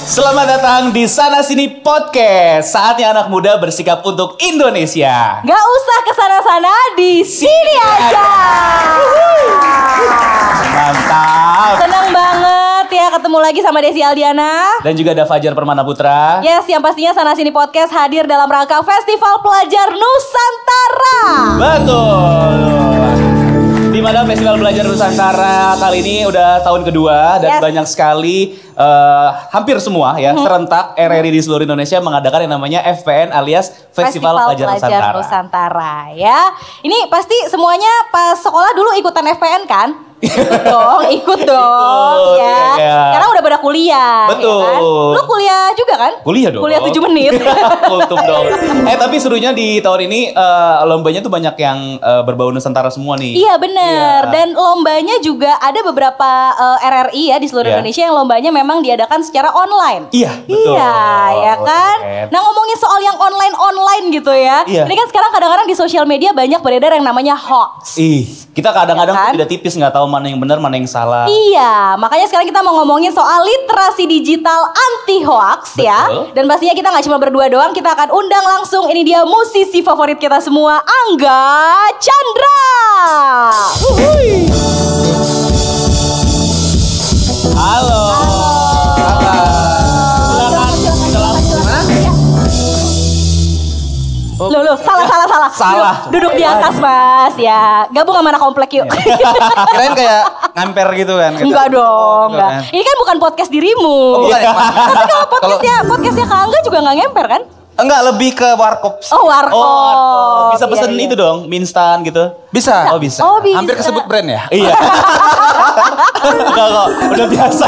Selamat datang di Sana Sini Podcast. Saatnya anak muda bersikap untuk Indonesia. Gak usah kesana-sana, di sini aja. Mantap. Senang banget ya ketemu lagi sama Desi Aldiana. Dan juga ada Fajar Permana Putra. Yes, yang pastinya Sana Sini Podcast hadir dalam rangka Festival Pelajar Nusantara. Betul. Di mana Festival Belajar Nusantara kali ini udah tahun kedua dan banyak sekali hampir semua ya serentak RRI di seluruh Indonesia mengadakan yang namanya FPN alias Festival Pelajar Nusantara ya. Ini pasti semuanya pas sekolah dulu ikutan FPN kan? Ikut dong ya. Sekarang udah pada kuliah. Betul. Ya kan? Lu kuliah juga kan? Kuliah dong. Kuliah 7 menit. Kultum dong. Tapi serunya di tahun ini lombanya tuh banyak yang berbau Nusantara semua nih. Iya bener. Iya. Dan lombanya juga ada beberapa RRI ya di seluruh Indonesia yang lombanya memang diadakan secara online. Iya, betul. Iya, ya kan? Nah, ngomongin soal yang online gitu ya. Iya. Ini kan sekarang kadang-kadang di sosial media banyak beredar yang namanya hoax. Kita kadang-kadang Ya kan? tuh tidak tipis nggak tahu mana yang benar, mana yang salah. Iya, makanya sekarang kita mau ngomongin soal literasi digital anti hoax ya. Dan pastinya kita nggak cuma berdua doang, kita akan undang langsung ini dia musisi favorit kita semua, Angga Chandra. Halo. Loh, salah. Duduk di atas, Mas. Ya, gabung sama anak komplek yuk. Kirain kayak ngamper gitu kan. Enggak dong, enggak. Ini kan bukan podcast dirimu. Bukan ya, Tapi kalau podcastnya Kak Angga juga nggak ngemper kan? Enggak, lebih ke warkop. Oh, warkop. Bisa pesen itu dong, mie instan gitu. Bisa. Oh, bisa. Oh, bisa. Hampir kesebut brand ya? Iya. Enggak kok, udah biasa.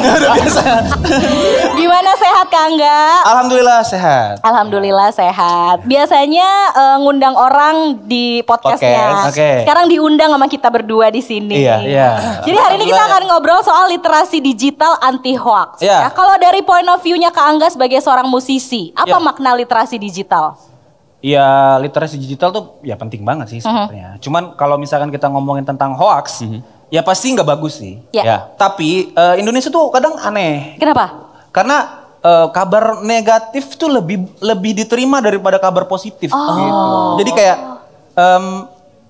Gimana, sehat Kak Angga? Alhamdulillah sehat. Alhamdulillah sehat. Biasanya ngundang orang di podcastnya. Podcast, oke. Sekarang diundang sama kita berdua di sini. Iya. Jadi hari ini kita akan ngobrol soal literasi digital anti hoax. Iya. Ya, kalau dari point of view-nya Kak Angga sebagai seorang musisi, apa makna literasi digital? Ya, literasi digital tuh ya penting banget sih sebenarnya. Cuman kalau misalkan kita ngomongin tentang hoax, ya pasti nggak bagus sih. Ya. Tapi Indonesia tuh kadang aneh. Kenapa? Karena kabar negatif tuh lebih diterima daripada kabar positif gitu. Jadi kayak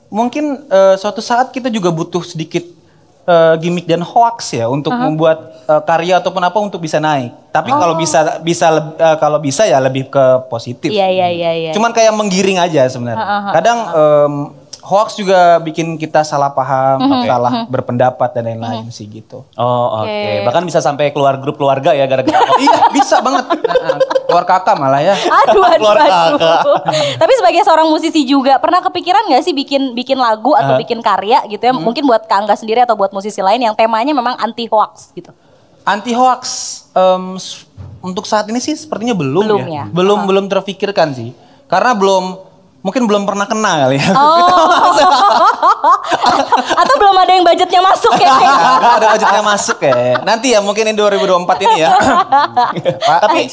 mungkin suatu saat kita juga butuh sedikit gimmick dan hoax ya untuk membuat karya ataupun apa untuk bisa naik. Tapi kalau bisa ya lebih ke positif. Iya. Cuman kayak menggiring aja sebenarnya. Kadang hoax juga bikin kita salah paham, salah berpendapat dan lain-lain sih gitu. Oh, oke. Bahkan bisa sampai keluar grup keluarga ya gara-gara. Iya, bisa banget. Keluar kakak malah ya. Aduh. Tapi sebagai seorang musisi juga pernah kepikiran nggak sih bikin lagu atau bikin karya gitu ya? Mungkin buat Kak Angga sendiri atau buat musisi lain yang temanya memang anti hoax gitu. Anti hoax untuk saat ini sih sepertinya belum ya. Belum terfikirkan sih. Karena mungkin belum pernah kena kali ya. Atau belum ada yang budgetnya masuk ya. Belum ada budgetnya masuk ya. Nanti ya mungkin ini 2024 ini ya. Tapi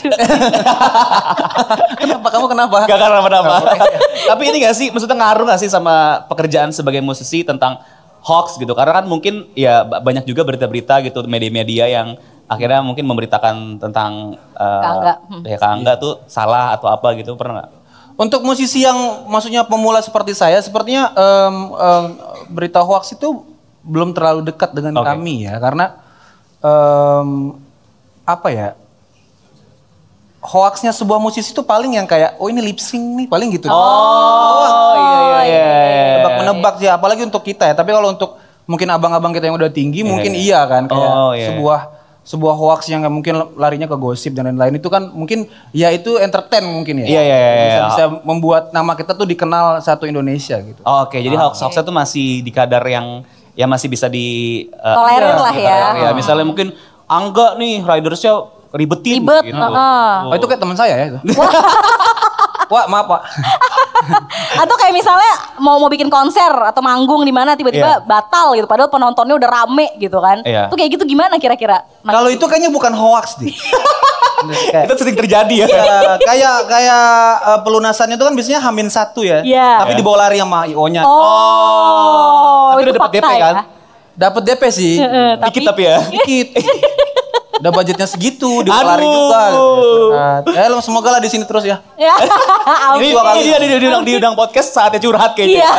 kenapa? Gak kenapa-napa. Tapi ini gak sih, maksudnya ngaruh gak sih sama pekerjaan sebagai musisi tentang hoax gitu? Karena kan mungkin ya banyak juga berita-berita gitu, media-media yang akhirnya mungkin memberitakan tentang Kak Angga tuh salah atau apa gitu, pernah gak? Untuk musisi yang maksudnya pemula seperti saya, sepertinya berita hoax itu belum terlalu dekat dengan kami ya. Karena apa ya, hoaxnya sebuah musisi itu paling yang kayak, oh ini lip sync nih, paling gitu. Iya. Menebak sih, apalagi untuk kita ya. Tapi kalau untuk mungkin abang-abang kita yang udah tinggi, mungkin iya kan. Kayak sebuah hoax yang mungkin larinya ke gosip dan lain-lain itu kan mungkin ya itu entertain mungkin ya. Iya. Bisa membuat nama kita tuh dikenal satu Indonesia gitu. Oke, jadi hoax-hoaxnya tuh masih di kadar yang ya masih bisa di tolerir lah ya. Ya, misalnya mungkin Angga nih ridersnya ribet gitu. Oh, itu kayak teman saya ya itu. Wah, maaf Pak. Atau kayak misalnya mau bikin konser atau manggung di mana tiba-tiba batal gitu, padahal penontonnya udah rame gitu kan. Itu kayak gitu gimana kira-kira? Kalau itu kayaknya bukan hoax deh. Itu sering terjadi ya. Kayak pelunasannya itu kan biasanya H-1 ya. Tapi dibawa lari sama IO-nya. Tapi itu udah dapat DP fakta kan? Ya? Dapat DP sih. Dikit tapi ya. Dikit. Udah budgetnya segitu, dikeluarin juga. Gitu. Semoga lah di sini terus ya. Ini diundang podcast saatnya curhat kayaknya. Iya.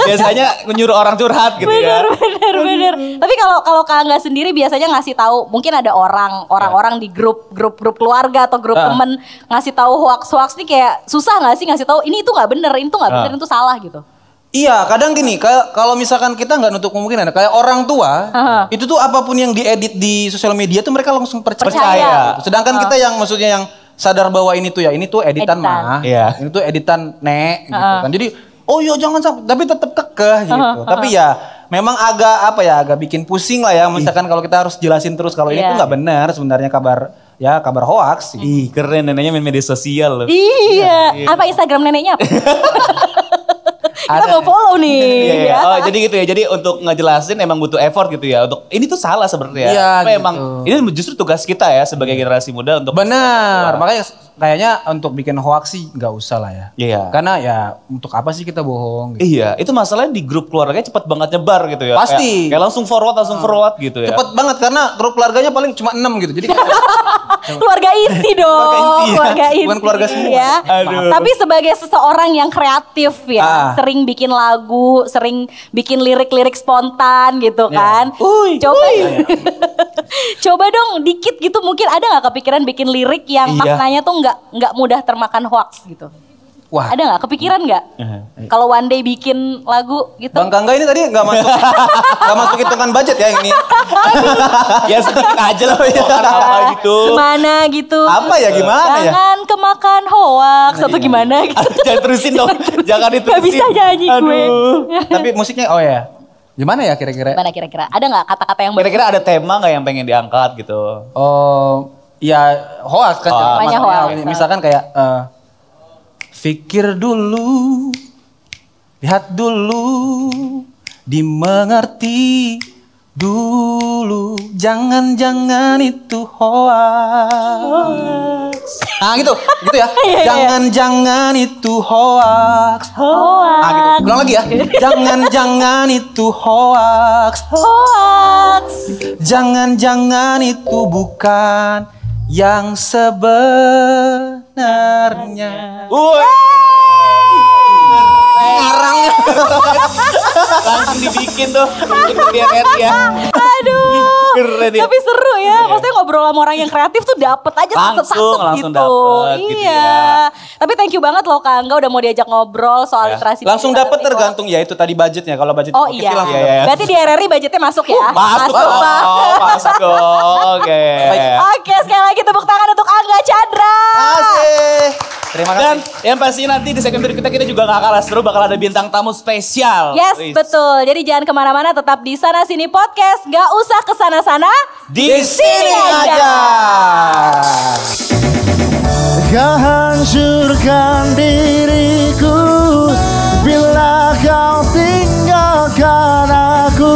Biasanya nyuruh orang curhat gitu ya. Bener. Tapi kalau Kak Angga sendiri biasanya ngasih tahu, mungkin ada orang-orang di grup keluarga atau grup temen ngasih tahu hoax nih kayak susah nggak sih ngasih tahu ini itu nggak bener, itu nggak bener, itu salah gitu. Iya, kadang gini, kalau misalkan kita nggak nutup kemungkinan, kayak orang tua, itu tuh apapun yang diedit di sosial media tuh mereka langsung percaya. Sedangkan kita yang maksudnya yang sadar bahwa ini tuh editan mah, ini tuh editan nek, gitu kan. Jadi, oh iya jangan sampai, tapi tetap kekeh gitu. Tapi ya, memang agak bikin pusing lah ya, misalkan kalau kita harus jelasin terus kalau ini tuh nggak benar sebenarnya kabar hoax. Ih, keren neneknya main media sosial loh. Iya. Apa Instagram neneknya? Kita mau follow nih. Iya. Oh jadi gitu ya. Jadi untuk ngejelasin emang butuh effort gitu ya. Untuk ini tuh salah sebenarnya. Iya, tapi gitu. Emang ini justru tugas kita ya sebagai generasi muda untuk. Benar. Makanya kayaknya untuk bikin hoax sih nggak usah lah ya. Iya. Karena ya untuk apa sih kita bohong? Gitu. Iya. Itu masalahnya di grup keluarganya cepet banget nyebar gitu ya. Pasti. Kayak langsung forward gitu ya. Cepet banget karena grup keluarganya paling cuma 6 gitu. Jadi keluarga inti dong. Keluarga inti. Bukan keluarga semua. Ya. Tapi sebagai seseorang yang kreatif ya, sering bikin lagu, sering bikin lirik-lirik spontan gitu kan. Coba dong dikit gitu, mungkin ada nggak kepikiran bikin lirik yang maknanya tuh nggak mudah termakan hoax gitu. Wah. Ada nggak kepikiran nggak? Kalau one day bikin lagu gitu. Bang Kangga ini tadi nggak masuk hitungan budget ya ini. Ya sedikit aja lah ya. Apa gitu. Gimana gitu. Apa ya gimana ya? Jangan kemakan hoax atau gimana gitu. Jangan terusin dong. Jangan diterusin. Gak bisa nyanyi gue. Tapi musiknya gimana ya kira-kira? Gimana kira-kira? Ada nggak kata-kata yang kira-kira ada tema nggak yang pengen diangkat gitu? Oh, ya hoax kan. Namanya hoax. Misalkan kayak pikir dulu, lihat dulu, dimengerti dulu, jangan-jangan itu hoax. Nah gitu ya. Jangan-jangan itu hoax. Nah gitu. Ulang lagi ya. Jangan-jangan itu hoax. Jangan-jangan itu bukan yang sebenarnya. Ngarangnya langsung dibikin tuh dia ya. Aduh. Keren ya. Tapi seru ya. Maksudnya ngobrol sama orang yang kreatif tuh dapet aja langsung gitu. Dapet, iya. Gitu ya. Tapi thank you banget loh Kak Angga udah mau diajak ngobrol soal literasi. Langsung dapet tergantung ya itu tadi budgetnya. Kalau budget iya. Langsung Berarti di RRI budgetnya masuk ya? Masuk. Oke. Oke, sekali lagi tepuk tangan untuk Angga Chandra. Asik. Terima kasih. Dan yang pasti nanti di segmen berikutnya kita juga gak kalah seru, bakal ada bintang tamu spesial. Yes, betul. Jadi jangan kemana-mana, tetap di Sana Sini Podcast. Gak usah kesana-sana, di sini aja. Kau hancurkan diriku bila kau tinggalkan aku.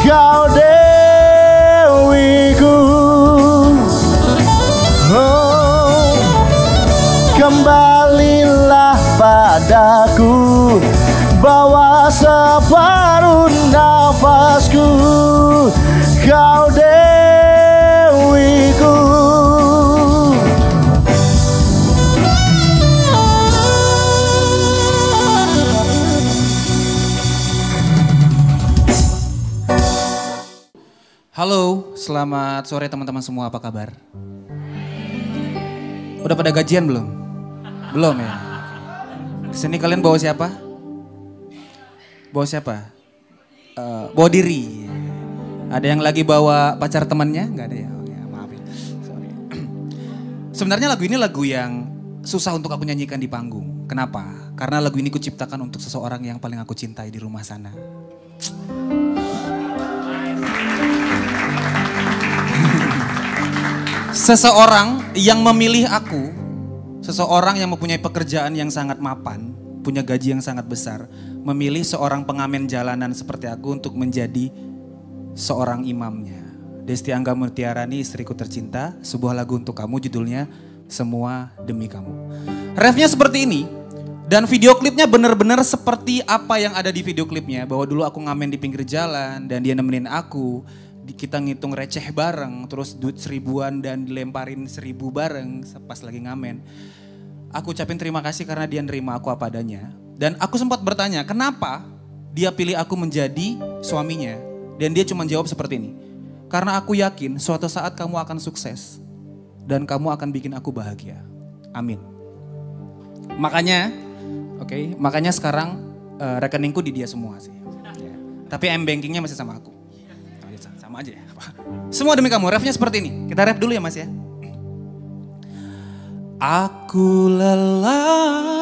Kau dewiku. Kembalilah padaku, bawa separuh nafasku, kau dewiku. Halo, selamat sore teman-teman semua, apa kabar? Udah pada gajian belum? Belum ya? Kesini kalian bawa siapa? Bawa siapa? Bawa diri. Ada yang lagi bawa pacar temannya? Gak ada ya? Oh, ya maaf ya. Sorry. Sebenarnya lagu ini lagu yang susah untuk aku nyanyikan di panggung. Kenapa? Karena lagu ini kuciptakan untuk seseorang yang paling aku cintai di rumah sana. Seseorang yang memilih aku, seseorang yang mempunyai pekerjaan yang sangat mapan, punya gaji yang sangat besar, memilih seorang pengamen jalanan seperti aku untuk menjadi seorang imamnya. Desti Angga Mutiarani, istriku tercinta, sebuah lagu untuk kamu judulnya Semua Demi Kamu. Refnya seperti ini, dan video klipnya benar-benar seperti apa yang ada di video klipnya. Bahwa dulu aku ngamen di pinggir jalan dan dia nemenin aku. kita ngitung receh bareng, terus duit 1000-an dan dilemparin 1000 bareng pas lagi ngamen. Aku ucapin terima kasih karena dia nerima aku apa adanya. Dan aku sempat bertanya, kenapa dia pilih aku menjadi suaminya? Dan dia cuma jawab seperti ini. Karena aku yakin suatu saat kamu akan sukses. Dan kamu akan bikin aku bahagia. Amin. Makanya, makanya sekarang rekeningku di dia semua sih. Ya. Tapi M-bankingnya masih sama aku. Sama aja ya. Semua demi kamu, refnya seperti ini. Kita ref dulu ya Mas ya. Aku lelah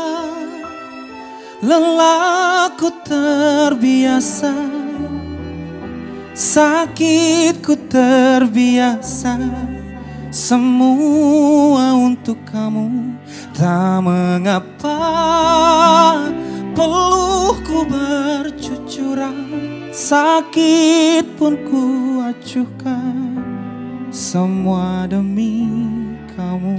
ku terbiasa, sakitku terbiasa, semua untuk kamu. Tak mengapa peluhku bercucuran, sakit pun ku acuhkan, semua demi kamu.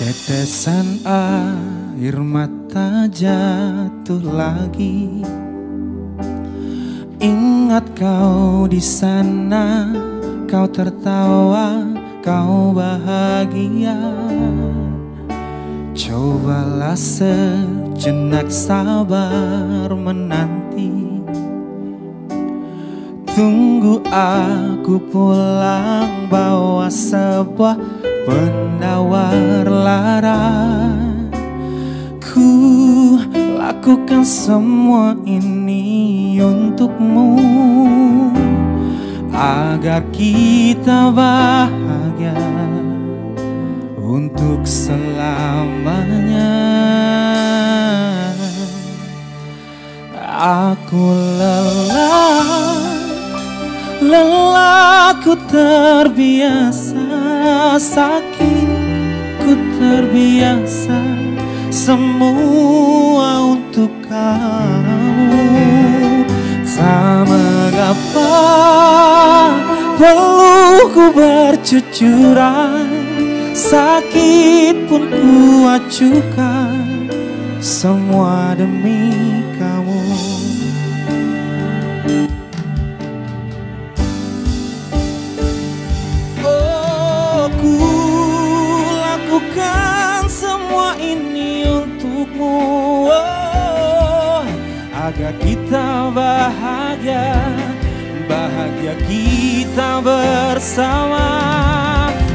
Tetesan air mata jatuh lagi. Ingat kau di sana, kau tertawa, kau bahagia. Cobalah sejenak sabar menanti. Tunggu aku pulang bawa sebuah penawar lara. Ku lakukan semua ini untukmu, agar kita bahagia untuk selamanya. Aku lelah ku terbiasa, sakit ku terbiasa, semua untuk kamu. Tak mengapa peluhku bercucuran, sakit pun ku acuhkan, semua demi kamu. Oh, ku lakukan semua ini untukmu, agar kita bahagia, bahagia kita bersama.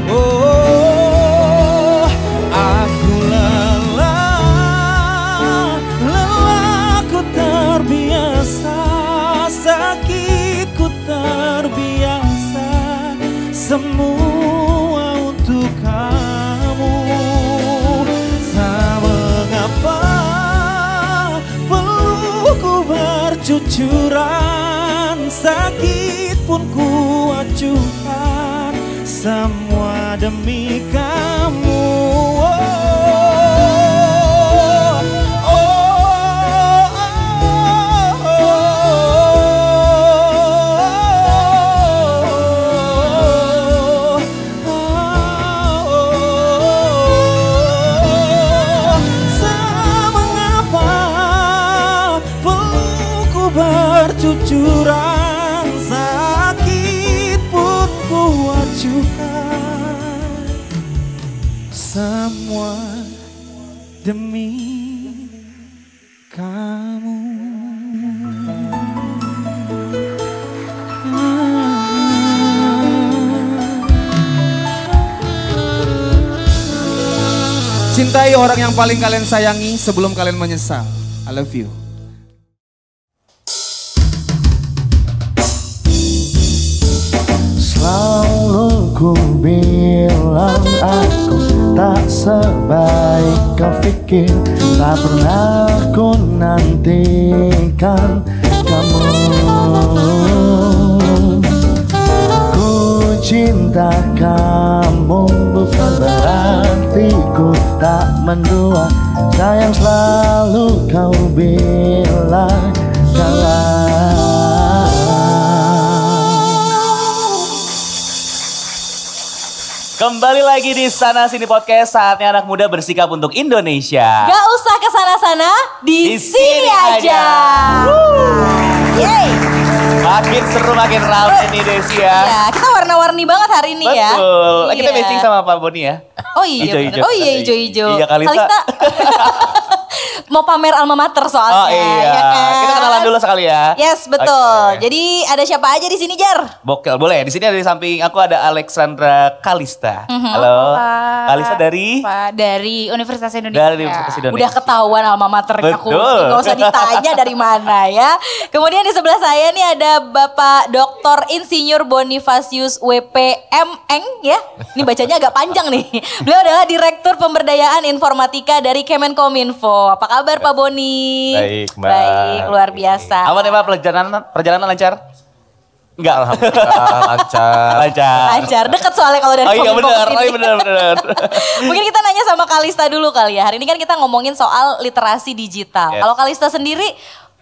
Oh, aku lelah ku terbiasa, sakitku terbiasa, semua untuk kamu. Tak mengapa peluhku bercucuran, sakit pun ku acuhkan, semua demi kamu. Bercucuran, sakit pun ku acuhkan, semua demi kamu. Cintai orang yang paling kalian sayangi sebelum kalian menyesal. I love you. Selalu ku bilang aku tak sebaik kau pikir, tak pernah ku nantikan kamu. Ku cinta kamu bukan berarti ku tak mendua, sayang selalu kau bilang kalah. Kembali lagi di Sana Sini Podcast, saatnya anak muda bersikap untuk Indonesia. Gak usah kesana-sana, di sini aja. Yeay. Makin seru, makin ramai nih Desi ya. Ya, kita warna-warni banget hari ini ya. Betul. Iya. Kita matching sama Pak Boni ya. Oh iya, Hijau-hijau. oh iya hijau-hijau. Iya, Kalista. Mau pamer alma mater soalnya. Oh iya. Ya kan? Kita kenalan dulu sekali ya. Yes, betul. Oke. Jadi ada siapa aja di sini, Jar? Bokel, boleh. Di sini ada di samping aku ada Alexandra Kalista. Halo. Pak. Kalista dari? Pak, dari Universitas Indonesia. Dari Universitas Indonesia. Udah ketahuan alma mater aku. Betul. Gak usah ditanya dari mana ya. Kemudian di sebelah saya nih ada Bapak Dr. Insinyur Bonifacius WPMeng ya. Ini bacanya agak panjang nih. Beliau adalah Direktur Pemberdayaan Informatika dari Kemenkominfo. Apa kabar Pak Boni? Baik, Mbak. Baik, luar biasa. Aman ya Pak, perjalanan lancar? Enggak. Alhamdulillah lancar. Lancar, deket soalnya kalau dari Oh iya Kominfo benar, kesini. oh iya benar. Mungkin kita nanya sama Kalista dulu kali ya. Hari ini kan kita ngomongin soal literasi digital. Yes. Kalau Kalista sendiri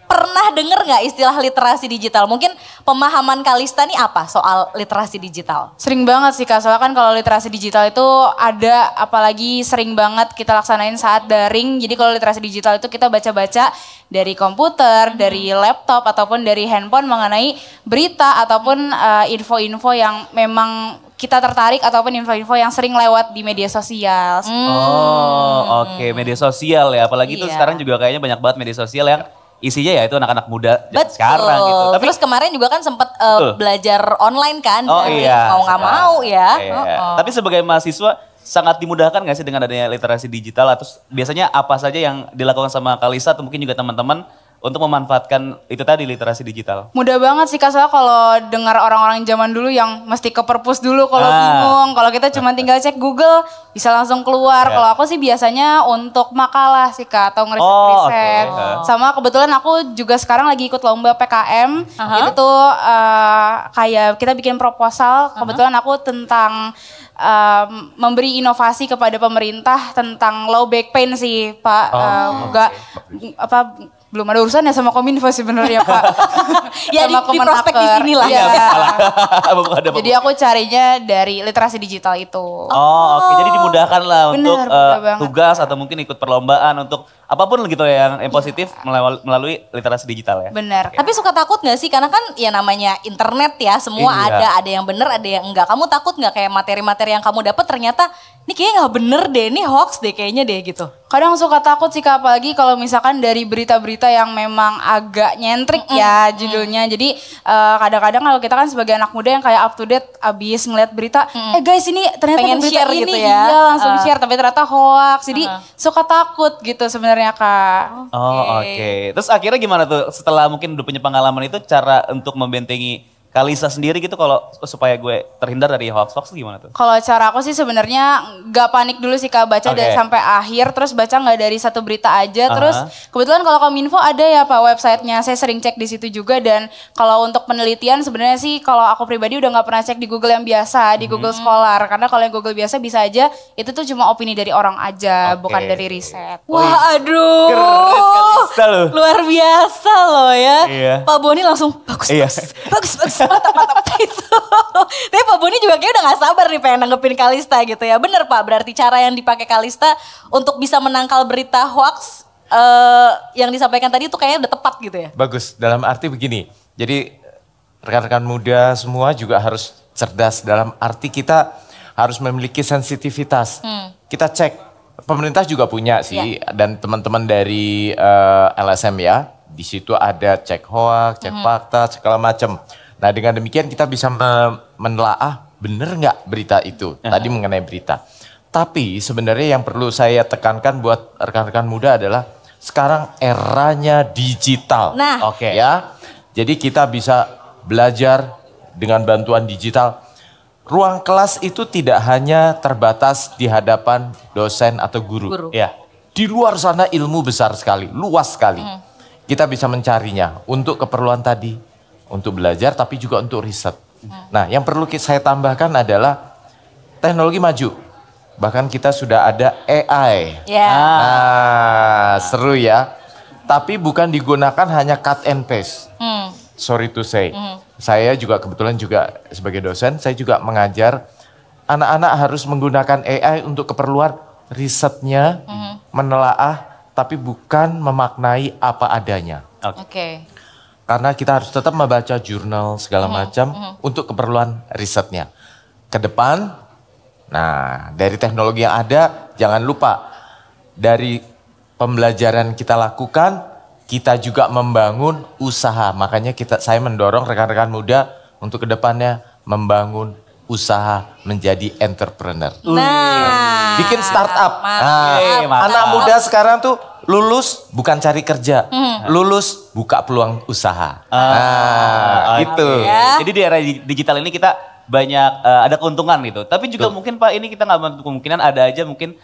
pernah denger nggak istilah literasi digital? Mungkin pemahaman Kalista nih apa soal literasi digital? Sering banget sih Kak, soalnya kan kalau literasi digital itu ada, apalagi sering banget kita laksanain saat daring. Jadi kalau literasi digital itu kita baca-baca dari komputer, dari laptop, ataupun dari handphone mengenai berita ataupun info-info yang memang kita tertarik ataupun info-info yang sering lewat di media sosial. Oh, oke, media sosial ya. Apalagi itu Iya. sekarang juga kayaknya banyak banget media sosial yang isinya ya itu anak-anak muda Betul. sekarang gitu. Tapi Terus kemarin juga kan sempat Betul. belajar online kan? oh Dari iya. mau nggak mau ya. Iya. Oh. Tapi sebagai mahasiswa sangat dimudahkan nggak sih dengan adanya literasi digital? Atau biasanya apa saja yang dilakukan sama Kalista atau mungkin juga teman-teman untuk memanfaatkan itu tadi literasi digital? Mudah banget sih Kak, soalnya kalau dengar orang-orang zaman dulu yang mesti ke perpus dulu kalau bingung. Kalau kita cuma tinggal cek Google bisa langsung keluar. Ya. Kalau aku sih biasanya untuk makalah sih Kak, atau ngeriset-riset. oke. Sama kebetulan aku juga sekarang lagi ikut lomba PKM. Aha. Itu tuh kayak kita bikin proposal. Kebetulan aku tentang memberi inovasi kepada pemerintah tentang low back pain sih Pak. Enggak apa belum ada urusannya sama Kominfo sebenarnya Pak. Ya di Sama prospek di Kemenaker. sini lah. Iya. Ada Jadi aku carinya dari literasi digital itu. Oh oke, jadi dimudahkan lah Benar, untuk mudah banget. tugas atau mungkin ikut perlombaan untuk apapun gitu ya yang positif melalui literasi digital ya. Benar. Tapi suka takut gak sih? Karena kan ya namanya internet ya, semua Iya. ada yang benar, ada yang enggak. Kamu takut gak kayak materi-materi yang kamu dapat ternyata ini kayaknya gak bener deh, ini hoax deh kayaknya deh gitu. Kadang suka takut sih Kak, apalagi kalau misalkan dari berita-berita yang memang agak nyentrik ya judulnya. Jadi kadang-kadang kalau kita kan sebagai anak muda yang kayak up to date abis ngeliat berita, guys ini ternyata Pengen ada berita share ini, gitu ya. iya langsung share tapi ternyata hoax. Jadi suka takut gitu sebenarnya Kak. Oh oke. Terus akhirnya gimana tuh setelah mungkin udah punya pengalaman itu cara untuk membentengi Kalista sendiri gitu kalau supaya gue terhindar dari hoax-hoax gimana tuh? Kalau cara aku sih sebenarnya gak panik dulu sih Kak, baca dari Oke. sampai akhir, terus baca nggak dari satu berita aja. Terus kebetulan kalau Kominfo ada ya Pak websitenya, saya sering cek di situ juga. Dan kalau untuk penelitian sebenarnya sih kalau aku pribadi udah nggak pernah cek di Google yang biasa, di Google Scholar. Karena kalau yang Google biasa bisa aja itu tuh cuma opini dari orang aja, Oke. bukan dari riset. Wah aduh. Keren Kalista loh. Luar biasa loh ya. Iya. Pak Boni langsung bagus, Iya. bagus, mantap gitu. Tapi Pak Boni juga kayak udah gak sabar nih pengen nanggepin Kalista gitu ya. Bener Pak, berarti cara yang dipakai Kalista untuk bisa menangkal berita hoax yang disampaikan tadi itu kayaknya udah tepat gitu ya. Bagus, dalam arti begini. Jadi rekan-rekan muda semua juga harus cerdas dalam arti kita harus memiliki sensitivitas. Kita cek, pemerintah juga punya sih dan teman-teman dari LSM ya. Di situ ada cek hoax, cek fakta, segala macam. Nah dengan demikian kita bisa menelaah benar nggak berita itu. Tadi mengenai berita. Tapi sebenarnya yang perlu saya tekankan buat rekan-rekan muda adalah sekarang eranya digital. Nah. Oke. Ya, jadi kita bisa belajar dengan bantuan digital. Ruang kelas itu tidak hanya terbatas di hadapan dosen atau guru. Ya. Di luar sana ilmu besar sekali, luas sekali. Kita bisa mencarinya untuk keperluan tadi. Untuk belajar tapi juga untuk riset. Nah yang perlu saya tambahkan adalah teknologi maju. Bahkan kita sudah ada AI. Ya. Nah seru ya. Tapi bukan digunakan hanya cut and paste. Sorry to say. Saya juga kebetulan juga sebagai dosen, saya juga mengajar anak-anak harus menggunakan AI untuk keperluan risetnya, menelaah, tapi bukan memaknai apa adanya. Oke. Karena kita harus tetap membaca jurnal segala macam untuk keperluan risetnya. Ke depan, nah dari teknologi yang ada, jangan lupa dari pembelajaran kita lakukan, kita juga membangun usaha. Makanya saya mendorong rekan-rekan muda untuk ke depannya membangun usaha menjadi entrepreneur. Nah, Bikin startup. Anak muda sekarang tuh lulus bukan cari kerja, lulus buka peluang usaha. Gitu. Ya. Jadi di era digital ini kita banyak ada keuntungan gitu. Tapi juga mungkin Pak ini kita nggak menutup kemungkinan ada aja mungkin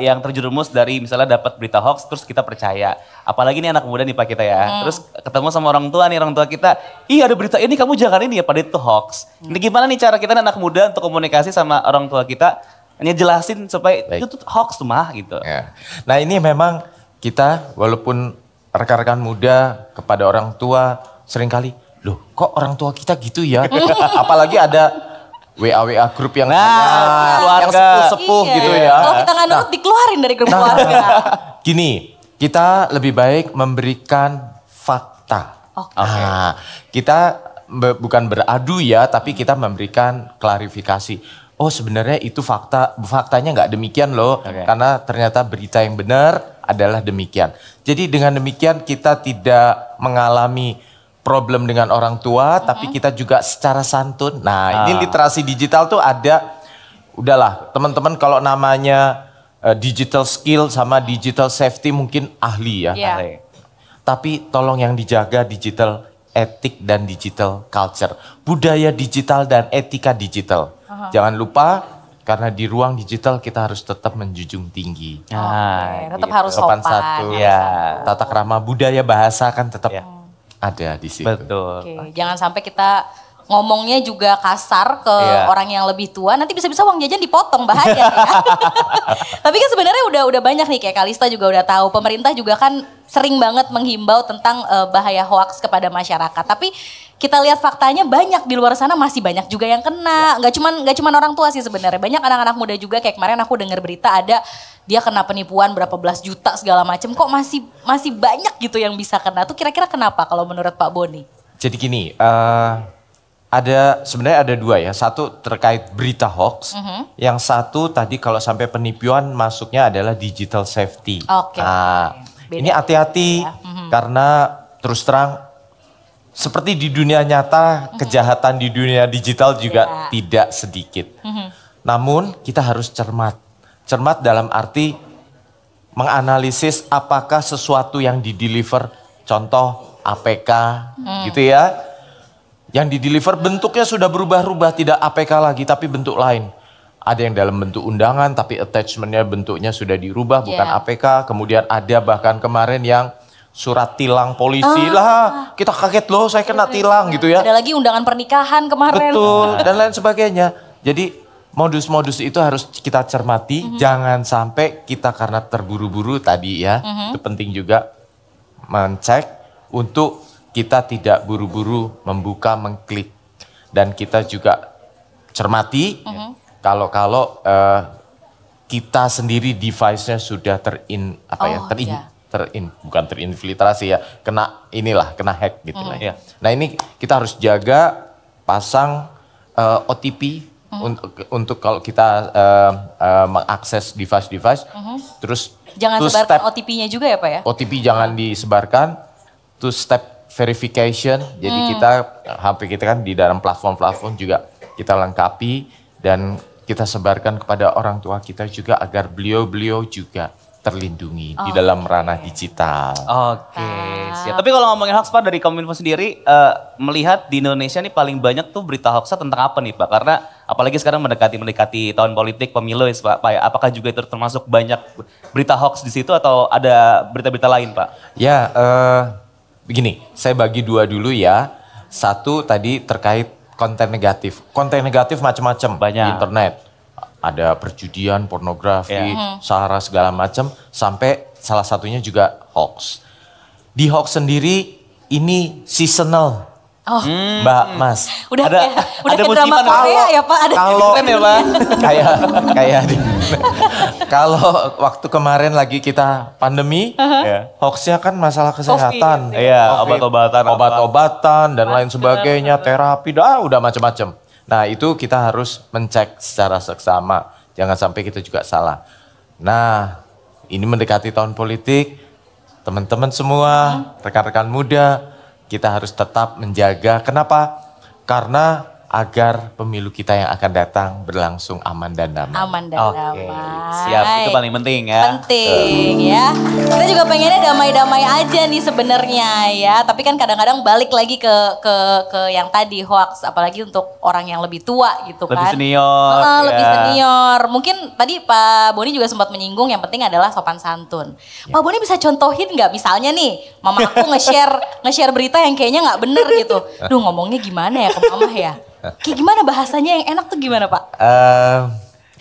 yang terjerumus dari misalnya dapat berita hoax terus kita percaya. Apalagi nih anak muda nih Pak kita ya. Terus ketemu sama orang tua nih, orang tua kita, "Ih, ada berita ini kamu jangan ini ya, padahal itu hoax." Ini gimana nih cara kita anak muda untuk komunikasi sama orang tua kita jelasin supaya itu tuh hoax tuh mah gitu. Ya. Nah, ini memang kita walaupun rekan-rekan muda kepada orang tua seringkali, "Loh, kok orang tua kita gitu ya?" Apalagi ada WA grup yang yang sepuh-sepuh gitu ya. Kalau kita nggak nurut dikeluarin dari grup keluarga. Gini, kita lebih baik memberikan fakta. Kita bukan beradu ya, tapi kita memberikan klarifikasi. Oh sebenarnya itu faktanya nggak demikian loh, karena ternyata berita yang benar adalah demikian. Jadi dengan demikian kita tidak mengalami problem dengan orang tua, tapi kita juga secara santun. Nah, ini literasi digital tuh ada, udahlah teman-teman kalau namanya digital skill sama digital safety mungkin ahli ya. Iya. Tapi tolong yang dijaga digital etik dan digital culture. Budaya digital dan etika digital. Jangan lupa, karena di ruang digital kita harus tetap menjunjung tinggi. Tetap harus sopan. Satu, tata krama budaya bahasa kan tetap ada di situ. Betul. Oke, jangan sampai kita ngomongnya juga kasar ke orang yang lebih tua, nanti bisa-bisa uang jajan dipotong, bahaya ya. Tapi kan sebenarnya udah banyak nih, kayak Kalista juga udah tahu, pemerintah juga kan sering banget menghimbau tentang bahaya hoaks kepada masyarakat. Tapi kita lihat faktanya banyak di luar sana masih banyak juga yang kena. Nggak cuman orang tua sih sebenarnya, banyak anak-anak muda juga. Kayak kemarin aku dengar berita ada dia kena penipuan berapa belas juta segala macam. Kok masih banyak gitu yang bisa kena? Tuh kira-kira kenapa kalau menurut Pak Boni? Jadi gini, sebenarnya ada dua ya. Satu terkait berita hoax, yang satu tadi kalau sampai penipuan masuknya adalah digital safety. Oke. Ini hati-hati karena terus terang seperti di dunia nyata, kejahatan di dunia digital juga tidak sedikit. Namun kita harus cermat. Cermat dalam arti menganalisis apakah sesuatu yang di-deliver, contoh APK gitu ya. Yang di-deliver bentuknya sudah berubah-ubah, tidak APK lagi tapi bentuk lain. Ada yang dalam bentuk undangan tapi attachmentnya bentuknya sudah dirubah, bukan APK. Kemudian ada bahkan kemarin yang surat tilang polisi lah, kita kaget loh saya kena tilang gitu ya. Ada lagi undangan pernikahan kemarin. Betul, dan lain sebagainya. Jadi modus-modus itu harus kita cermati, jangan sampai kita karena terburu-buru tadi ya, itu penting juga mencek untuk kita tidak buru-buru membuka, mengklik. Dan kita juga cermati kalau kita sendiri device-nya sudah bukan terinfiltrasi ya, kena hack gitu lah ya. Nah ini kita harus jaga, pasang OTP untuk kalau kita mengakses device, terus jangan sebarkan OTP-nya juga ya Pak ya? OTP jangan disebarkan, two step verification, jadi kita HP kita kan di dalam platform-platform juga kita lengkapi dan kita sebarkan kepada orang tua kita juga agar beliau juga terlindungi di dalam ranah digital. Oke, siap. Tapi kalau ngomongin hoax Pak dari Kominfo sendiri melihat di Indonesia nih paling banyak tuh berita hoaxnya tentang apa nih Pak? Karena apalagi sekarang mendekati tahun politik pemilu ya Pak. Apakah juga itu termasuk banyak berita hoax di situ atau ada berita-berita lain Pak? Ya, begini, saya bagi dua dulu ya. Satu tadi terkait konten negatif. Konten negatif macam-macam di internet. Ada perjudian, pornografi, sara segala macam, sampai salah satunya juga hoax. Di hoax sendiri ini seasonal. Mbak, Mas. Udah Ada kayak drama musiman Korea ya Pak. Ada Kalau Keren ya, Pak. kayak kalau waktu kemarin lagi kita pandemi, hoaxnya kan masalah kesehatan. Iya, obat-obatan. Obat-obatan dan lain sebagainya, terapi, udah macam-macam. Nah itu kita harus mencek secara seksama, jangan sampai kita juga salah. Nah ini mendekati tahun politik, teman-teman semua, rekan-rekan muda, kita harus tetap menjaga. Kenapa? Karena agar pemilu kita yang akan datang berlangsung aman dan damai. Aman dan damai. Siap, itu paling penting ya. Penting ya. Kita juga pengennya damai-damai aja nih sebenarnya ya. Tapi kan kadang-kadang balik lagi ke yang tadi hoax, apalagi untuk orang yang lebih tua gitu kan. Lebih senior. Lebih senior. Mungkin tadi Pak Boni juga sempat menyinggung yang penting adalah sopan santun. Pak Boni bisa contohin nggak misalnya nih, mama aku nge-share berita yang kayaknya nggak bener gitu. Duh ngomongnya gimana ya ke mama ya? Kayak gimana bahasanya yang enak tuh gimana Pak?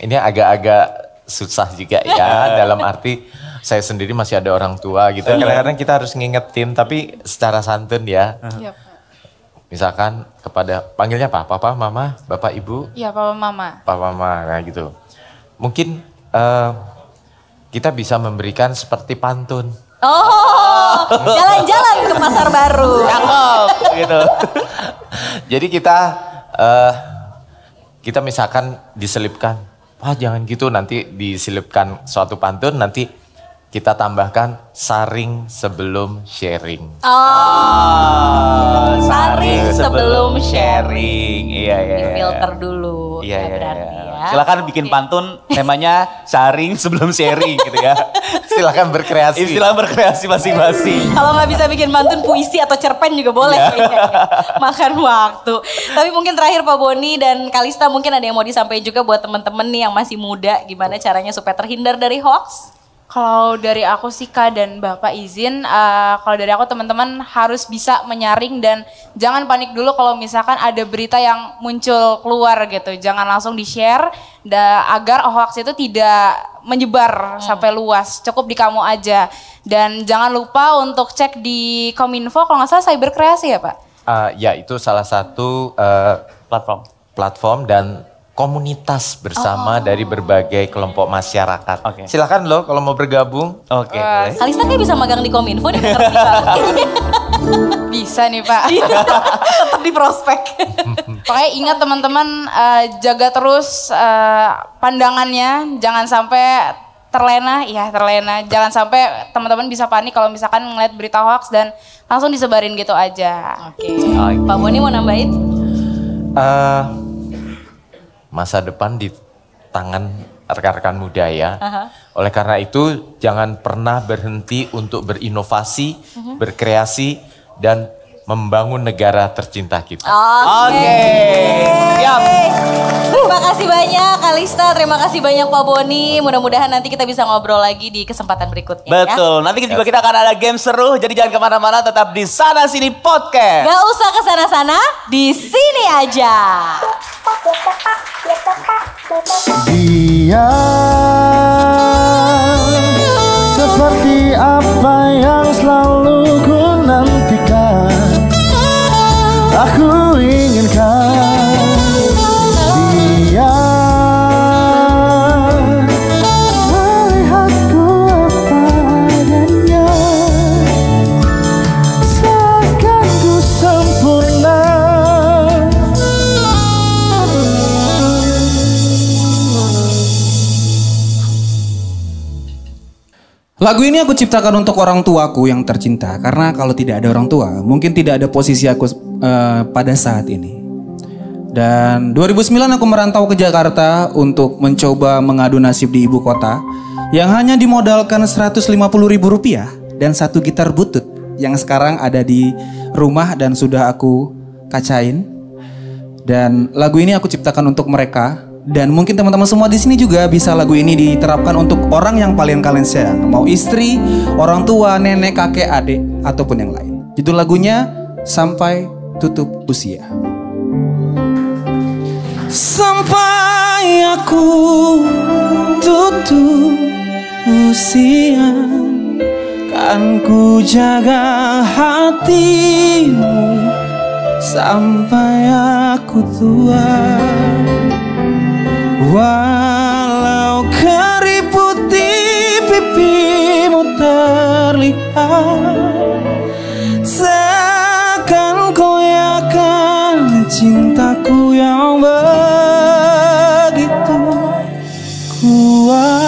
Ini agak-agak susah juga ya dalam arti saya sendiri masih ada orang tua gitu. Kadang-kadang kita harus ngingetin tapi secara santun ya. Misalkan kepada panggilnya apa? Papa, mama, bapak, ibu? Iya papa mama. Papa, mama, nah gitu. Mungkin kita bisa memberikan seperti pantun. Oh, jalan-jalan ke pasar baru. Cakep gitu. Jadi kita misalkan diselipkan, wah jangan gitu, nanti diselipkan suatu pantun, nanti kita tambahkan saring sebelum sharing. Oh, saring sebelum sharing. Iya. Filter dulu. Iya. Berarti ya. Silakan bikin pantun temanya saring sebelum sharing gitu ya. Silakan berkreasi. Istilah berkreasi masing-masing. Kalau nggak bisa bikin pantun puisi atau cerpen juga boleh kayaknya. Makan waktu. Tapi mungkin terakhir Pak Boni dan Kalista mungkin ada yang mau disampaikan juga buat teman-teman nih yang masih muda. Gimana caranya supaya terhindar dari hoax? Kalau dari aku sih Kak dan Bapak izin, kalau dari aku teman-teman harus bisa menyaring dan jangan panik dulu kalau misalkan ada berita yang muncul keluar gitu. Jangan langsung di-share agar hoax itu tidak menyebar sampai luas. Cukup di kamu aja. Dan jangan lupa untuk cek di Kominfo, kalau nggak salah Cyberkreasi ya Pak? Ya itu salah satu platform dan komunitas bersama dari berbagai kelompok masyarakat. Silakan loh kalau mau bergabung. Oke. Kalista kayak bisa magang di Kominfo nih, ngerti banget. Bisa nih Pak. Tetap di prospek. Pokoknya ingat teman-teman, jaga terus pandangannya, jangan sampai terlena. Jangan sampai teman-teman bisa panik kalau misalkan ngeliat berita hoax dan langsung disebarin gitu aja. Oke. Pak Boni mau nambahin? Masa depan di tangan rekan-rekan muda ya. Oleh karena itu jangan pernah berhenti untuk berinovasi, berkreasi dan membangun negara tercinta kita. Oke. Siap. Terima kasih banyak Kalista, terima kasih banyak Pak Boni. Mudah-mudahan nanti kita bisa ngobrol lagi di kesempatan berikutnya. Betul. Nanti juga kita akan ada game seru. Jadi jangan kemana-mana, tetap di Sana Sini Podcast. Gak usah kesana-sana, di sini aja. Dia seperti apa yang selalu ku nantikan, aku inginkan. Dia melihatku apa adanya, seakan ku sempurna. Lagu ini aku ciptakan untuk orang tuaku yang tercinta. Karena kalau tidak ada orang tua, mungkin tidak ada posisi aku pada saat ini. Dan 2009 aku merantau ke Jakarta untuk mencoba mengadu nasib di ibu kota, yang hanya dimodalkan Rp150.000 dan satu gitar butut yang sekarang ada di rumah dan sudah aku kacain. Dan lagu ini aku ciptakan untuk mereka. Dan mungkin teman-teman semua di sini juga bisa lagu ini diterapkan untuk orang yang paling kalian sayang. Mau istri, orang tua, nenek, kakek, adik, ataupun yang lain. Judul lagunya Sampai Tutup Usia. Sampai aku tutup usia, kan ku jaga hatimu sampai aku tua. Walau keriput di pipimu terlihat, takkan koyakkan cintaku yang begitu kuat.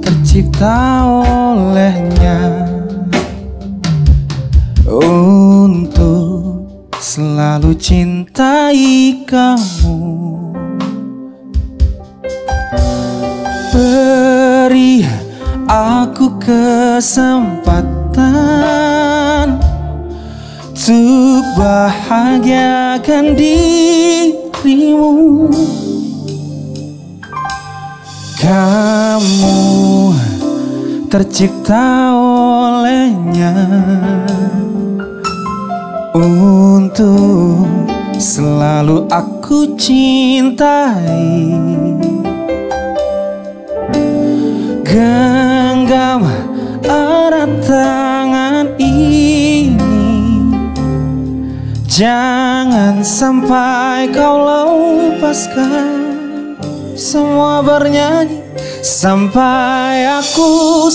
Tercipta olehnya untuk selalu cintai kamu. Beri aku kesempatan untuk bahagiakan dirimu. Kamu tercipta olehnya untuk selalu aku cintai. Genggam erat tangan ini, jangan sampai kau lepaskan. Semua bernyanyi sampai aku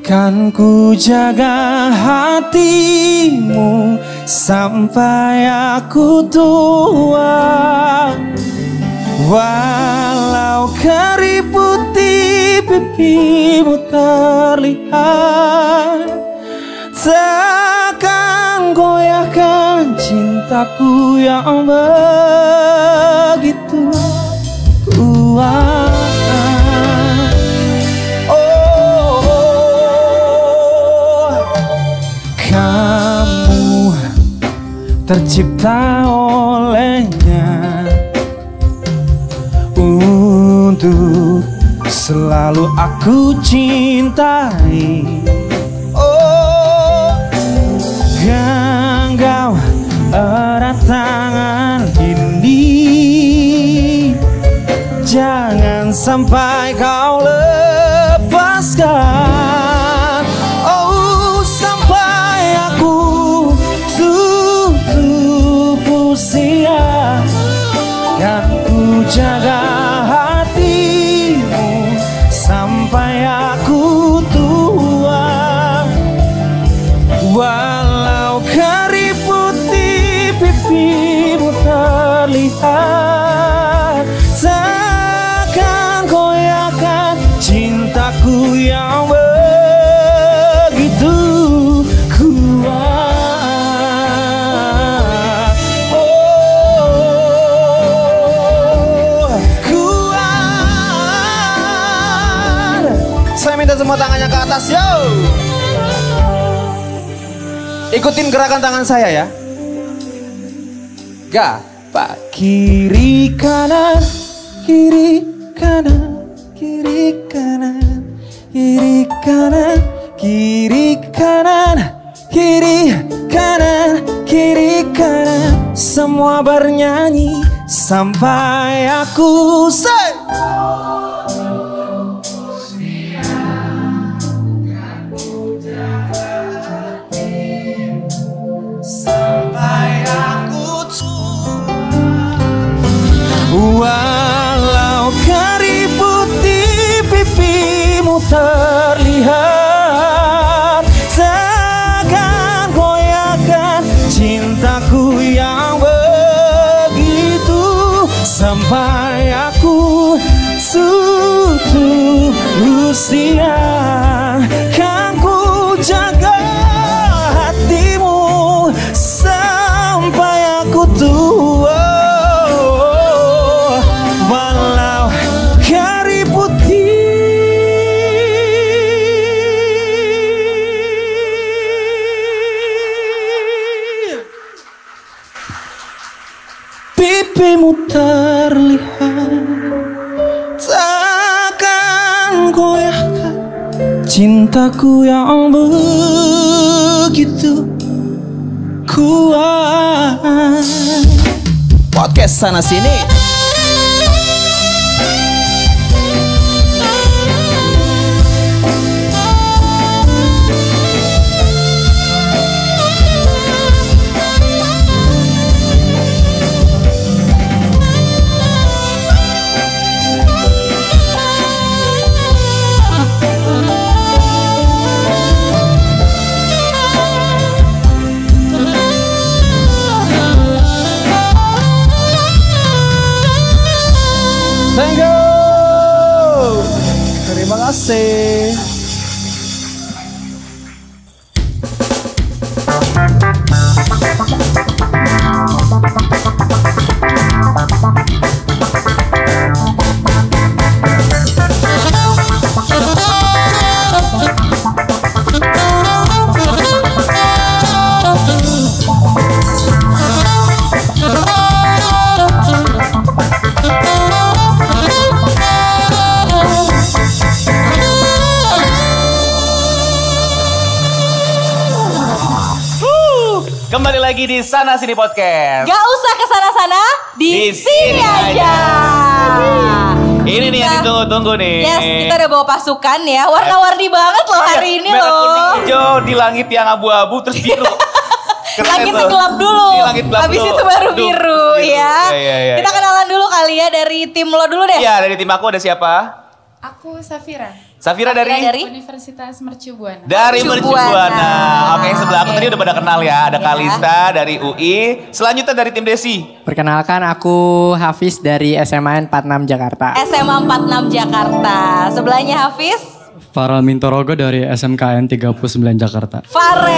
kan ku jaga hatimu sampai aku tua. Walau keriput di pipimu terlihat, takkan goyahkan cintaku yang begitu kuat. Kamu tercipta olehnya untuk selalu aku cintai. Genggam erat tangan ini, jangan sampai kau lepaskan. Oh, sampai aku tutup usia, kan ku jaga hatimu sampai aku tua. Walau keriput di pipimu terlihat, takkan goyahkan cintaku yang begitu kuat. Oh, kuat. Saya minta semua tangannya ke atas, yo. Ikutin gerakan tangan saya ya. Pak. Kiri kanan, kiri kanan, kiri kanan, kiri kanan, kiri kanan, kiri kanan, kiri kanan. Semua bernyanyi sampai aku say. Walau keriput di pipimu terlihat, takkan goyahkan cintaku yang begitu sampai aku tutup usia. Kan ku jaga hatimu sampai aku tua. Pipimu terlihat, cintaku yang begitu kuat. Podcast sana sini. Thank you. Terima kasih. Kembali lagi di Sana Sini Podcast. Gak usah kesana-sana, di sini aja. Ini nih yang ditunggu-tunggu nih. Yes, kita udah bawa pasukan ya. Warna-warni banget loh hari ini merah, loh. kuning, hijau di langit yang abu-abu terus biru. Langit gelap dulu. Langit gelap Habis dulu. itu baru biru ya. Iya. Kita kenalan dulu kali ya dari tim lo dulu deh. Iya, dari tim aku ada siapa? Aku Safira. Safira dari Universitas Mercu Buana. Dari Mercu Mercu Buana. Buana. Oke, sebelah aku Oke. tadi udah pada kenal ya. Ada Iya. Kalista dari UI. Selanjutnya dari tim Desi. Perkenalkan aku Hafiz dari SMA 46 Jakarta. SMA 46 Jakarta. Sebelahnya Hafiz, Farel Mintorogo dari SMKN 39 Jakarta. Farel.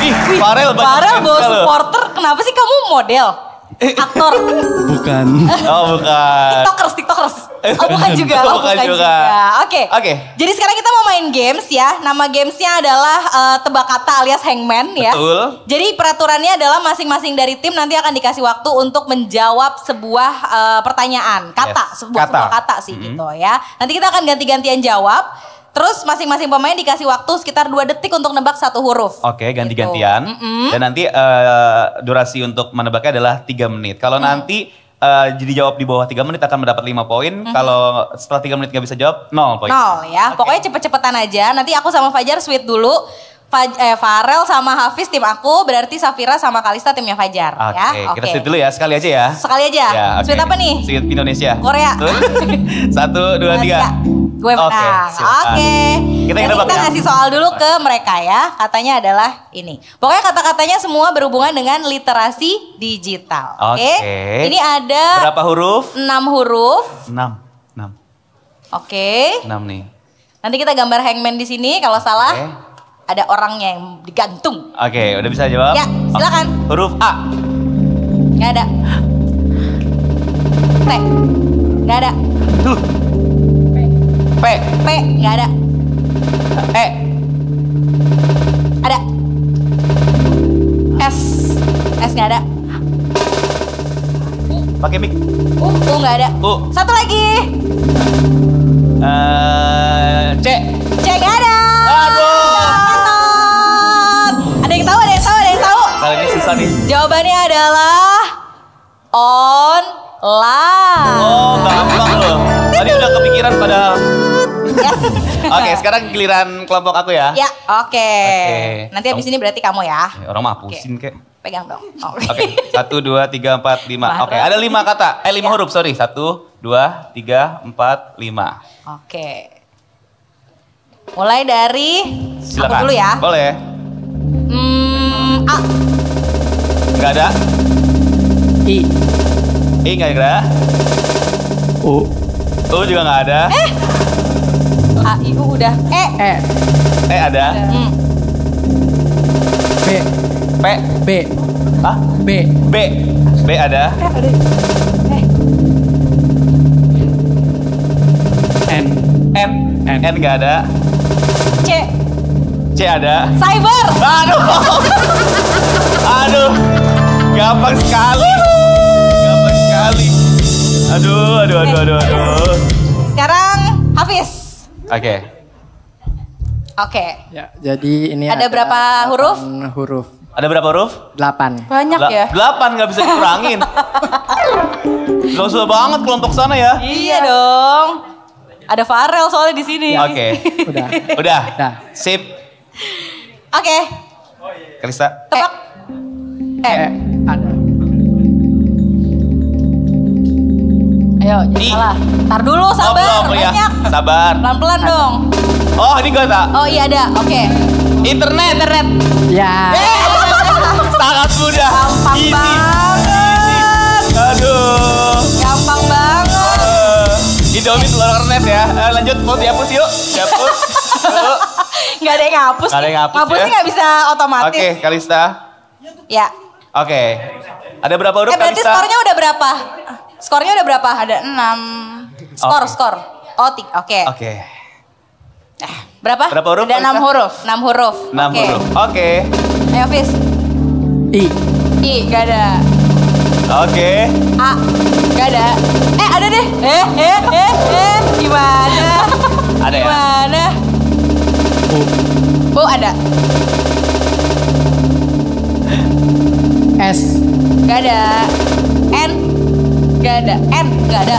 Ih, Farel banyak Farel fans bawa loh. supporter. Kenapa sih kamu model? Aktor. Bukan. Oh, bukan. TikTokers. Oh, bukan juga. Oh, Bukan bukan juga. juga. Oke. Oke. Jadi sekarang kita mau main games ya. Nama gamesnya adalah tebak kata alias hangman ya. Betul. Jadi peraturannya adalah masing-masing dari tim nanti akan dikasih waktu untuk menjawab sebuah pertanyaan. Kata, Yes. sebuah kata sih gitu ya. Nanti kita akan ganti-gantian jawab. Terus masing-masing pemain dikasih waktu sekitar 2 detik untuk nebak satu huruf. Oke, ganti-gantian. Gitu. Dan nanti durasi untuk menebaknya adalah 3 menit. Kalau nanti jadi jawab di bawah 3 menit akan mendapat 5 poin. Kalau setelah 3 menit nggak bisa jawab, 0 poin. 0 ya. Pokoknya cepet-cepetan aja. Nanti aku sama Fajar sweet dulu. Farel sama Hafiz tim aku, berarti Safira sama Kalista timnya Fajar Oke, ya. kita sweet dulu ya, sekali aja ya. Sekali aja. Ya, oke. Sweet apa nih? Sweet Indonesia. Korea. 1, 2, 3. Gue menang. silakan. Oke. Kita Jadi nebak kita ya. ngasih soal dulu ke mereka ya. Katanya adalah ini. Pokoknya kata-katanya semua berhubungan dengan literasi digital. Oke. Oke. Ini ada Berapa huruf? 6 huruf. 6. Oke. 6 nih. Nanti kita gambar hangman di sini. Kalau salah Oke. ada orangnya yang digantung. Oke, udah bisa jawab? Ya, silakan. Huruf A. Gak ada. T. Gak ada. Duh. P. P. Gak ada. E. Ada. S. S gak ada. Pakai mic. U gak ada. U. Satu lagi. C. C gak ada. Aduh. Ada yang tahu, ada yang tahu, ada yang tahu. Kali ini susah nih. Jawabannya adalah online. Oh, gampang loh. Tadi udah kepikiran padahal. Yes. Oke, sekarang giliran kelompok aku ya. Ya, oke. Oke. Nanti abis ini berarti kamu ya. Orang mah pusing kek. Pegang dong. Oke, 1, 2, 3, 4, 5. Oke, ada 5 kata. 5 huruf, sorry. 1, 2, 3, 4, 5. Oke. Mulai dari Silakan. aku dulu ya. Boleh. A. Enggak ada. I. Enggak ada. U. U juga enggak ada. A, I, U udah. E. E. Ada. B. P. B. Hah? B. B. B ada. N. N. N. N enggak ada. C. C ada. Cyber. Aduh. Aduh. Gampang sekali. Gampang sekali. Aduh. Sekarang Hafiz. Oke. Oke. Ya, jadi ini Ada berapa huruf? 8 huruf. Ada berapa huruf? 8. Banyak ya? 8 nggak bisa dikurangin. Susah banget kelompok sana ya. Iya dong. Ada Farel soalnya di sini. Oke. Udah. Udah. Udah. Sip. Oke. Kalista. Tebak. Ada. Ayo, jangan salah. Tar dulu, sabar. Oh, belum, ya. Banyak. Sabar. Pelan-pelan dong. Oh, ini gue tak. Oh iya ada, oke. Internet. Ya. Sangat mudah. Gampang Easy. banget. Aduh. Gampang banget. Indomie telur kornet ya. Lanjut, mau dihapus yuk. Dihapus. Yuk. Gak ada yang ngapus. Nggak ada yang ngapus Ngapusnya ya. nggak bisa otomatis. Oke, Kalista. Ya. Oke. Ada berapa huruf Berarti Kalista? skornya udah berapa? Skornya udah berapa? Ada 6. Skor. Oh, oke. Oke. Berapa? Berapa huruf? Ada 6 huruf. 6 huruf. 6 Oke. huruf. Oke. Ayo, Fis. I. I, gak ada. Oke. A. Gak ada. Ada deh. Gimana? Ada ya? Gimana? Bu, ada. S. Gak ada. N. Gak ada. N. Gak ada.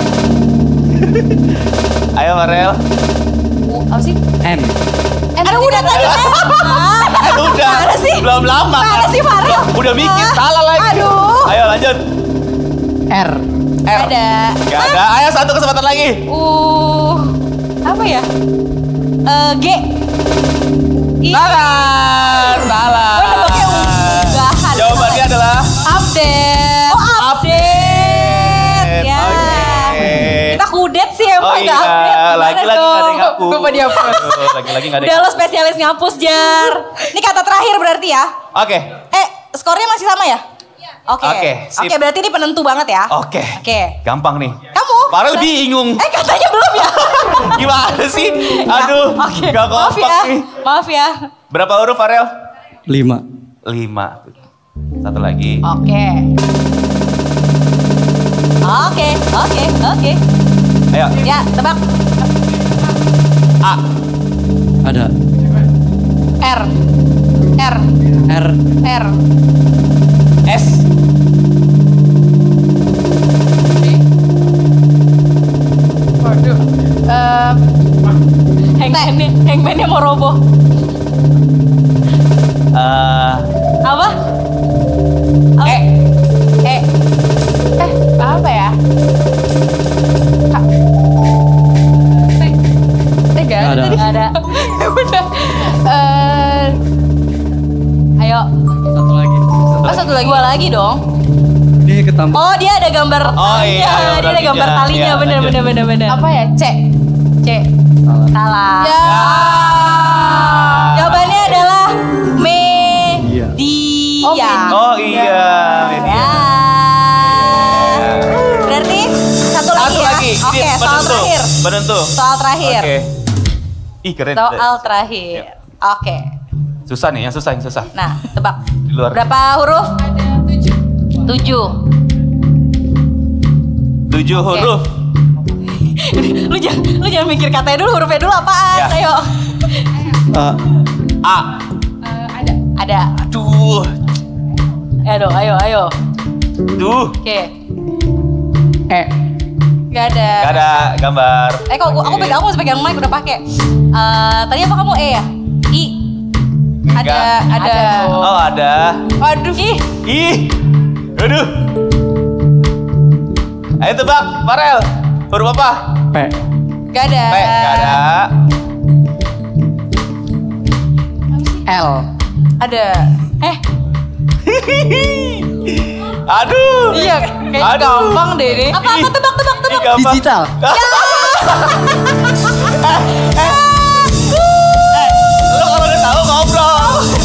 Ayo Farel. Apa sih? N. Aduh udah tadi N. Udah. Mana sih? Belum lama. Mana sih Farel? Udah mikir salah lagi. Aduh. Ayo lanjut. R. R. Ada. Gak ada. Ayo satu kesempatan lagi. Apa ya? G. I. Salah. Oh, nebaknya unggahan. Jawabannya adalah Update. Oh, update. Ya. Oke. Kita kudet sih emang Oh nggak update. iya, Gimana lagi-lagi nggak ada dong? yang ngapus. Lupa dihapus. Lagi-lagi nggak ada. Udah lo spesialis ngapus, Jar. Ini kata terakhir berarti ya? Oke. Skornya masih sama ya? Oke. Oke, sip. Oke, berarti ini penentu banget ya? Oke. Oke. Gampang nih. Kamu? Farel bingung. Katanya belum ya? Gimana sih? Aduh. Oke. Gak Maaf kompak ya. nih. Maaf ya. Berapa huruf Farel? 5. 5. Satu lagi. Oke. Oke. Ayo. Ya, tebak. A. Ada. R. R. S. Waduh. Hangman-nya mau roboh. Apa? Apa ya? Gak Nggak ada. tadi. Nggak ada. Udah. Ayo. Satu lagi. Satu lagi. Dua lagi dong. Ini ketambah. Oh, dia ada gambar. Oh, iya, Dia ada gambar talinya. talinya. Iya, Bener. Apa ya? C. Salah. Ya. Jawabannya adalah Iya. media. Oh iya. Ya. Berarti satu lagi ya. Oke, Ini soal terakhir. Penentu. Soal terakhir. Oke. Ih keren. Soal terakhir. Oke. Susah nih, yang susah. Nah, tebak. Di luar. Berapa huruf? 7. 7 huruf. Lu jangan mikir katanya dulu, hurufnya dulu apaan. Ya. Ayo. A. Ada. Aduh. Ayo. Duh. Oke. E. Gak ada. Gak ada gambar. Kok aku pegang, aku harus pegang mic udah pakai. Tadi apa kamu E ya? I. Ada. Oh ada. Waduh. Ih. Aduh. Ayo tebak, Farel. Huruf apa? P. Gak ada. P. Gak ada. L. Ada. Aduh. Iya, kayak gampang deh ini. Apa tebak. Ih, gampang. Digital. Lu kalau udah tahu ngobrol.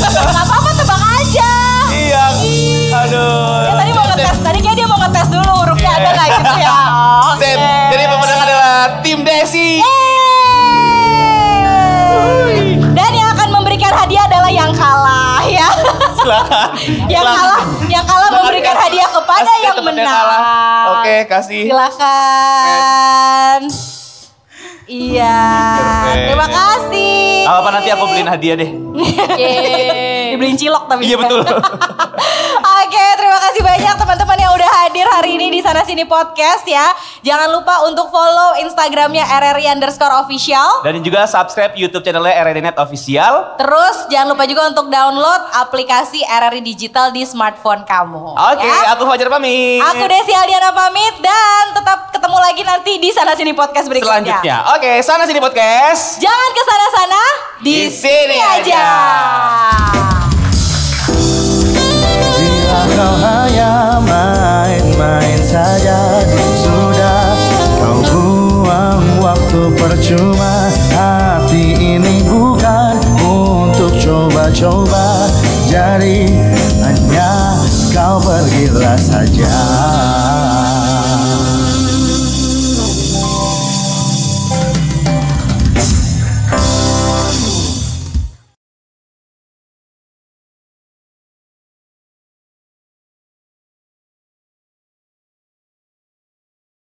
Gak apa-apa, tebak aja. Iya. Aduh. Ya, tadi mau ngetes, tadi kayak dia mau ngetes dulu hurufnya ada nggak gitu ya. Oke. Sip. Jadi pemenang adalah tim Desi. Dan yang akan memberikan hadiah adalah yang kalah ya. Silakan. Yang kalah memberikan hadiah kepada Kasih yang temen menang. kalah. Oke, kasih. Silakan. Iya. Terima kasih. Gak apa-apa, nanti aku beliin hadiah deh. Dibeliin cilok tapi. Iya betul. Oke, terima kasih banyak teman-teman yang udah hadir hari ini di Sana Sini Podcast ya. Jangan lupa untuk follow Instagramnya RRI_official. Dan juga subscribe YouTube channelnya RRI Net Official. Terus jangan lupa juga untuk download aplikasi RRI Digital di smartphone kamu. Oke, ya? aku Fajar pamit. Aku Desi Aldiana pamit dan tetap ketemu lagi nanti di Sana Sini Podcast berikutnya. Selanjutnya, oke, Sana Sini Podcast. Jangan ke sana-sana, di sini aja. Bila kau hanya main-main saja, sudah kau buang waktu percuma. Hati ini bukan untuk coba-coba, jadi hanya kau pergilah saja.